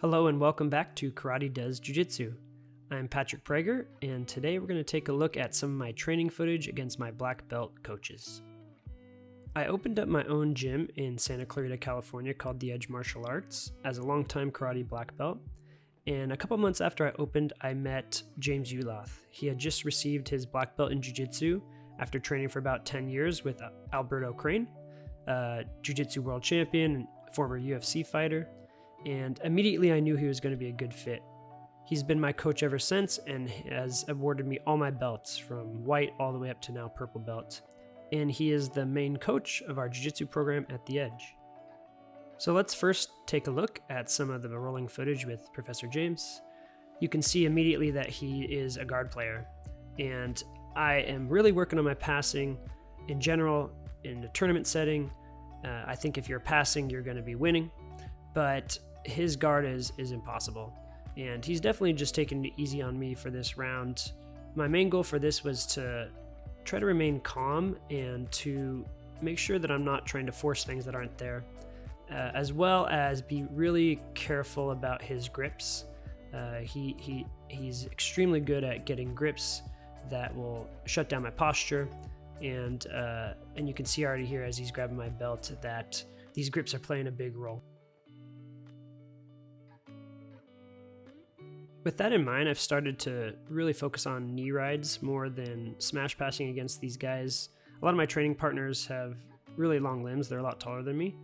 Hello and welcome back to Karate Does Jiu Jitsu. I'm Patrick Prager, and today we're going to take a look at some of my training footage against my black belt coaches. I opened up my own gym in Santa Clarita, California called The Edge Martial Arts as a longtime karate black belt, and a couple months after I opened, I met James Uloth. He had just received his black belt in Jiu Jitsu after training for about 10 years with Alberto Crane, Jiu Jitsu world champion and former UFC fighter, and immediately I knew he was going to be a good fit. He's been my coach ever since and has awarded me all my belts from white all the way up to now purple belt. And he is the main coach of our jiu-jitsu program at The Edge. So let's first take a look at some of the rolling footage with Professor James. You can see immediately that he is a guard player, and I am really working on my passing in general in a tournament setting. I think if you're passing, you're going to be winning, but his guard is impossible. And he's definitely just taking it easy on me for this round. My main goal for this was to try to remain calm and to make sure that I'm not trying to force things that aren't there, as well as be really careful about his grips. He's extremely good at getting grips that will shut down my posture, and you can see already here as he's grabbing my belt that these grips are playing a big role. With that in mind, I've started to really focus on knee rides more than smash passing against these guys. A lot of my training partners have really long limbs. They're a lot taller than me.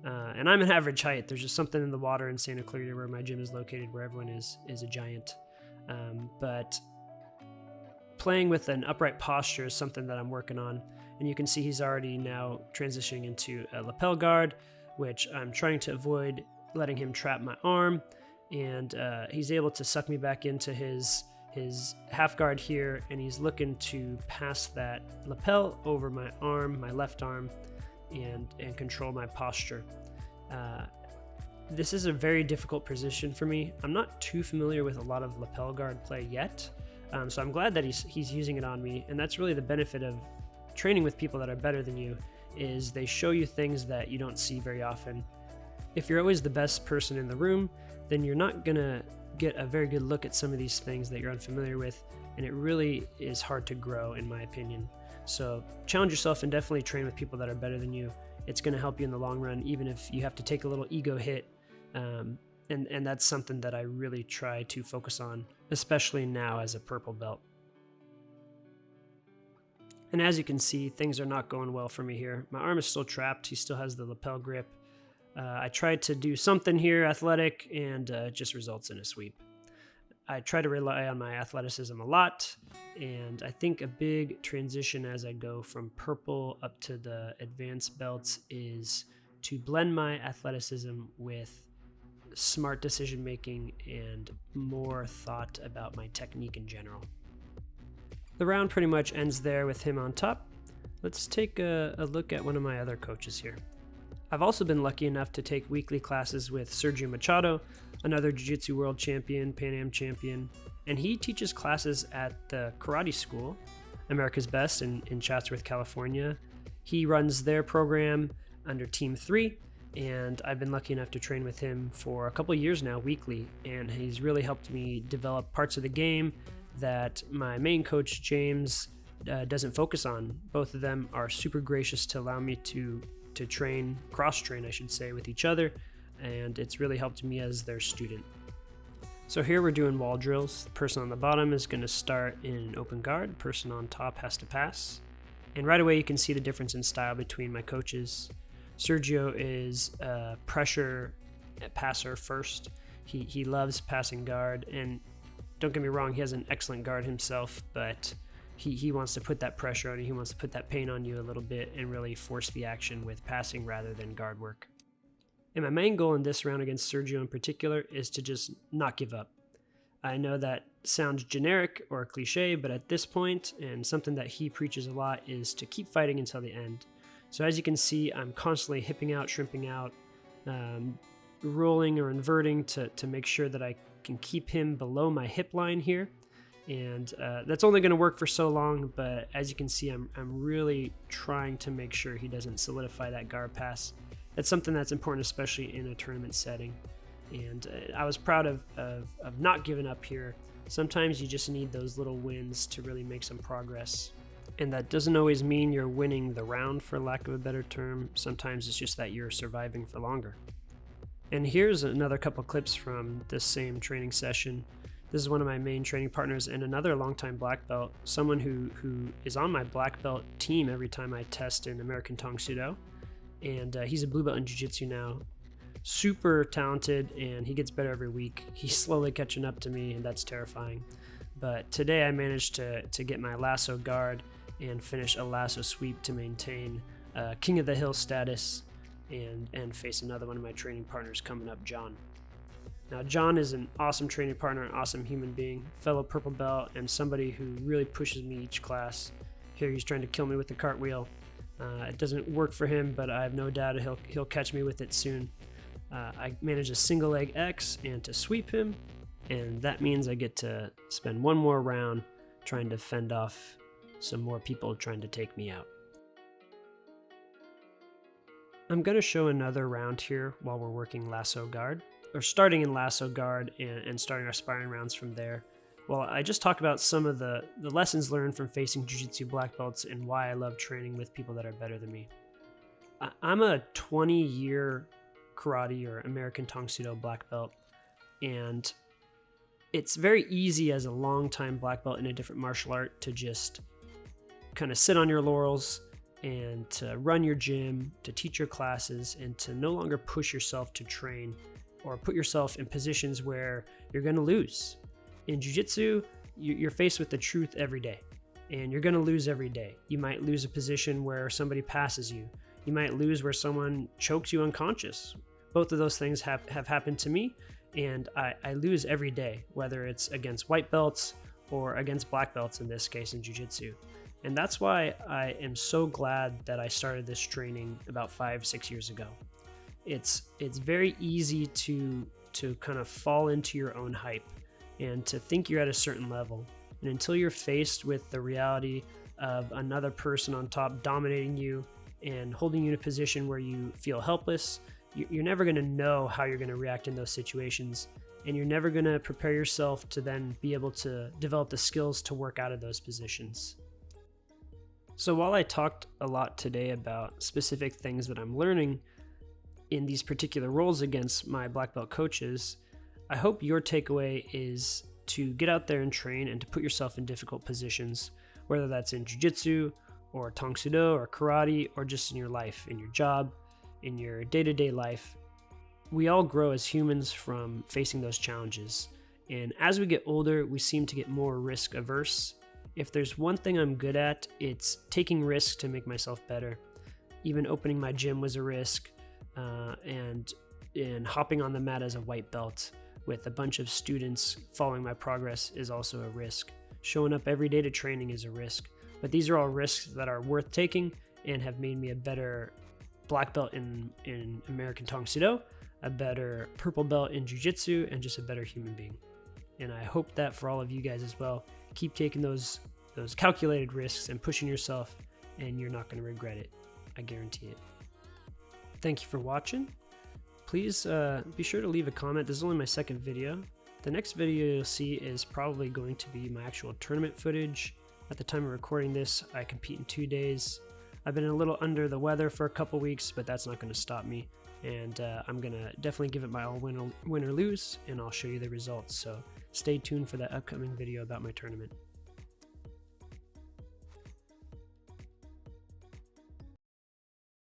And I'm an average height. There's just something in the water in Santa Clarita where my gym is located where everyone is a giant. But playing with an upright posture is something that I'm working on. And you can see he's already now transitioning into a lapel guard, which I'm trying to avoid letting him trap my arm. And he's able to suck me back into his half guard here, and he's looking to pass that lapel over my arm, my left arm, and control my posture. This is a very difficult position for me. I'm not too familiar with a lot of lapel guard play yet, so I'm glad that he's using it on me, and that's really the benefit of training with people that are better than you, is they show you things that you don't see very often. If you're always the best person in the room, then you're not gonna get a very good look at some of these things that you're unfamiliar with, and it really is hard to grow, in my opinion. So challenge yourself and definitely train with people that are better than you. It's gonna help you in the long run, even if you have to take a little ego hit, and that's something that I really try to focus on, especially now as a purple belt. And as you can see, things are not going well for me here. My arm is still trapped. He still has the lapel grip. I tried to do something here athletic, and it just results in a sweep. I try to rely on my athleticism a lot, and I think a big transition as I go from purple up to the advanced belts is to blend my athleticism with smart decision making and more thought about my technique in general. The round pretty much ends there with him on top. Let's take a look at one of my other coaches here. I've also been lucky enough to take weekly classes with Sergio Machado, another Jiu-Jitsu world champion, Pan Am champion, and he teaches classes at the Karate School, America's Best in Chatsworth, California. He runs their program under Team 3, and I've been lucky enough to train with him for a couple years now weekly, and he's really helped me develop parts of the game that my main coach, James, doesn't focus on. Both of them are super gracious to allow me to train, cross-train, I should say, with each other, and it's really helped me as their student. So here we're doing wall drills. The person on the bottom is going to start in an open guard. The person on top has to pass. And right away you can see the difference in style between my coaches. Sergio is a pressure passer first. He loves passing guard, and don't get me wrong, he has an excellent guard himself, but he wants to put that pressure on you. He wants to put that pain on you a little bit and really force the action with passing rather than guard work. And my main goal in this round against Sergio in particular is to just not give up. I know that sounds generic or cliche, but at this point, and something that he preaches a lot, is to keep fighting until the end. So as you can see, I'm constantly hipping out, shrimping out, rolling or inverting to make sure that I can keep him below my hip line here. And that's only going to work for so long, but as you can see, I'm really trying to make sure he doesn't solidify that guard pass. That's something that's important, especially in a tournament setting. And I was proud of not giving up here. Sometimes you just need those little wins to really make some progress. And that doesn't always mean you're winning the round, for lack of a better term. Sometimes it's just that you're surviving for longer. And here's another couple clips from this same training session. This is one of my main training partners and another longtime black belt, someone who is on my black belt team every time I test in American Tong Sudo. And he's a blue belt in Jiu Jitsu now. Super talented, and he gets better every week. He's slowly catching up to me, and that's terrifying. But today I managed to get my lasso guard and finish a lasso sweep to maintain King of the Hill status and face another one of my training partners coming up, John. Now, John is an awesome training partner, an awesome human being, fellow purple belt, and somebody who really pushes me each class. Here he's trying to kill me with the cartwheel. It doesn't work for him, but I have no doubt he'll catch me with it soon. I managed a single leg X and to sweep him, and that means I get to spend one more round trying to fend off some more people trying to take me out. I'm going to show another round here while we're working lasso guard, or starting in lasso guard and starting our sparring rounds from there. Well, I just talked about some of the lessons learned from facing Jiu-Jitsu black belts and why I love training with people that are better than me. I'm a 20-year karate or American Tong Sudo black belt, and it's very easy as a long-time black belt in a different martial art to just kind of sit on your laurels and to run your gym, to teach your classes, and to no longer push yourself to train or put yourself in positions where you're going to lose. In Jiu-Jitsu, you're faced with the truth every day, and you're going to lose every day. You might lose a position where somebody passes you. You might lose where someone chokes you unconscious. Both of those things have happened to me, and I lose every day, whether it's against white belts or against black belts, in this case in Jiu-Jitsu. And that's why I am so glad that I started this training about 5-6 years ago. It's very easy to kind of fall into your own hype and to think you're at a certain level. And until you're faced with the reality of another person on top dominating you and holding you in a position where you feel helpless, you're never going to know how you're going to react in those situations. And you're never going to prepare yourself to then be able to develop the skills to work out of those positions. So while I talked a lot today about specific things that I'm learning in these particular roles against my black belt coaches, I hope your takeaway is to get out there and train and to put yourself in difficult positions, whether that's in Jiu-Jitsu or Tong Sudo or karate or just in your life, in your job, in your day-to-day life. We all grow as humans from facing those challenges. And as we get older, we seem to get more risk averse. If there's one thing I'm good at, it's taking risks to make myself better. Even opening my gym was a risk, and hopping on the mat as a white belt with a bunch of students following my progress is also a risk. Showing up every day to training is a risk. But these are all risks that are worth taking and have made me a better black belt in American Tong Sudo, a better purple belt in Jiu-Jitsu, and just a better human being. And I hope that for all of you guys as well, keep taking those calculated risks and pushing yourself, and you're not going to regret it. I guarantee it. Thank you for watching. Please be sure to leave a comment. This is only my second video. The next video you'll see is probably going to be my actual tournament footage. At the time of recording this, I compete in 2 days. I've been a little under the weather for a couple weeks, but that's not going to stop me. And I'm going to definitely give it my all, win or lose, and I'll show you the results. So stay tuned for that upcoming video about my tournament.